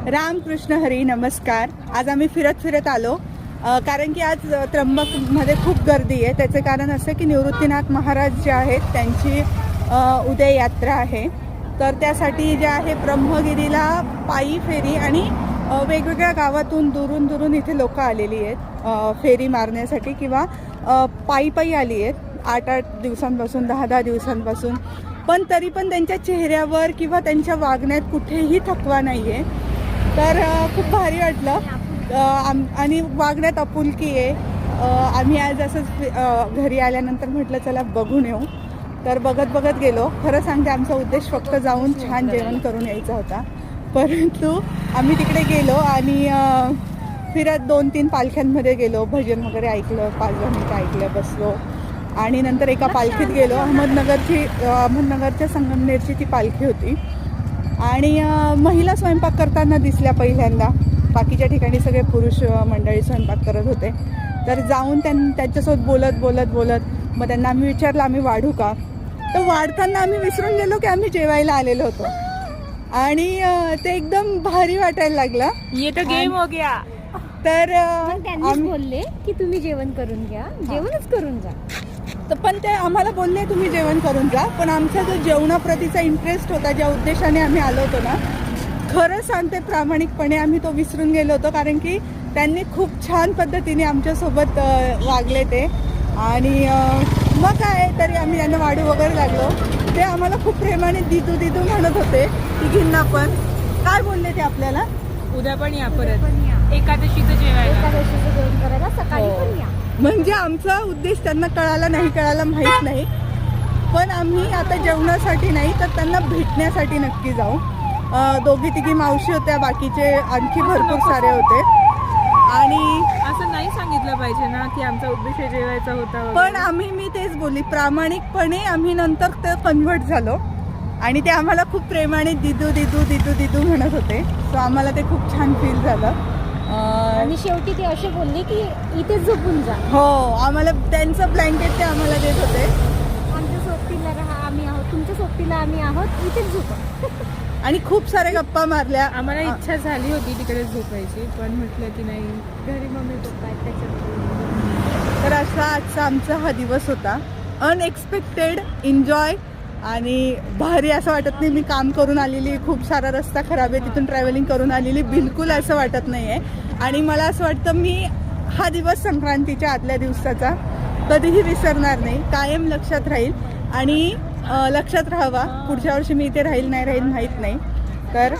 रामकृष्ण हरी नमस्कार. आज आम्ही फिरत आलो कारण की आज त्र्यंबकमध्ये खूप गर्दी आहे. त्याचे कारण असं की निवृत्तीनाथ महाराज जे आहेत त्यांची उद्या यात्रा आहे. तर त्यासाठी जे आहे ब्रह्मगिरीला पायी फेरी आणि वेगवेगळ्या गावातून दुरून इथे लोक आलेली आहेत फेरी मारण्यासाठी किंवा पायी आली आहेत 8 दिवसांपासून 10 दिवसांपासून. पण तरी पण त्यांच्या चेहऱ्यावर किंवा त्यांच्या वागण्यात कुठेही थकवा नाही आहे. तर खूप भारी वाटलं आणि वागण्यात आपुलकी आहे. आम्ही आज असंच घरी आल्यानंतर म्हटलं चला बघून येऊ. तर बघत गेलो. खरं सांगते आमचा उद्देश फक्त जाऊन छान जेवण करून यायचा होता, परंतु आम्ही तिकडे गेलो आणि फिरत 2-3 पालख्यांमध्ये गेलो, भजन वगैरे ऐकलं, 5 मिनिटं ऐकलं, बसलो आणि नंतर एका पालखीत गेलो. अहमदनगरच्या संगमनेरची ती पालखी होती आणि महिला स्वयंपाक करताना दिसल्या पहिल्यांदा. बाकीच्या ठिकाणी सगळे पुरुष मंडळी स्वयंपाक करत होते. तर जाऊन त्यांच्यासोबत बोलत मग त्यांना आम्ही विचारलं आम्ही वाढू का. तर वाढताना आम्ही विसरून गेलो की आम्ही जेवायला आलेलो होतो आणि ते एकदम भारी वाटायला लागलं. ये तो गेम हो गया. तर त्यांनी बोलले की तुम्ही जेवण करून घ्या, जेवणच करून जा. तर पण ते आम्हाला बोलले तुम्ही जेवण करून जा. पण आमचा जो जेवणाप्रतीचा इंटरेस्ट होता, ज्या उद्देशाने आम्ही आलो होतो ना, खरं सांगते प्रामाणिकपणे आम्ही तो विसरून गेलो होतो. कारण की त्यांनी खूप छान पद्धतीने आमच्यासोबत वागले ते. आणि मग काय तरी आम्ही त्यांना वाढू वगैरे लागलो. ते आम्हाला खूप प्रेमाने दिदू म्हणत होते. तिघींना पण काय बोलले ते आपल्याला, उद्या पण या परत एकादशीचं जेवायला. एकादशीचं जेवण करायला सकाळी पण या. म्हणजे आमचा उद्देश त्यांना कळाला माहीत नाही. पण आम्ही आता जेवणासाठी नाही तर त्यांना भेटण्यासाठी नक्की जाऊ. 2-3 मावशी होत्या, बाकीचे आणखी भरपूर सारे होते. आणि असं नाही सांगितलं पाहिजे ना की आमचा उद्देश जेवायचा होता वगैरे. पण मी तेच बोलली प्रामाणिकपणे. आम्ही नंतर ते कन्व्हर्ट झालो आणि ते आम्हाला खूप प्रेमाने दिदू म्हणत होते. सो आम्हाला ते खूप छान फील झालं. आणि शेवटी ते असे बोलले की इथे झोपून जा. हो, आम्हाला त्यांचं ब्लँकेट ते आम्हाला देत होते. आमच्या सोबतीला राहा, आम्ही आहोत. तुमच्या सोबतीला आम्ही आहोत, इथेच झोपा. आणि खूप साऱ्या गप्पा मारल्या. आम्हाला इच्छा झाली होती तिकडे झोपायची, पण म्हटलं की नाही, घरी मम्मी पप्पा आहेत त्याच्यामुळे. तर असा आजचा आमचा हा दिवस होता. अनएक्सपेक्टेड, एन्जॉय आणि भारी. असं वाटत नाही मी काम करून आलेली, खूप सारा रस्ता खराब आहे तिथून ट्रॅव्हलिंग करून आलेली, बिलकुल असं वाटत नाही आहे. आणि मला असं वाटतं मी हा दिवस संक्रांतीच्या आदल्या दिवसाचा कधीही विसरणार नाही, कायम लक्षात राहील. आणि लक्षात राहावा, पुढच्या वर्षी मी इथे राहील नाही माहीत नाही. तर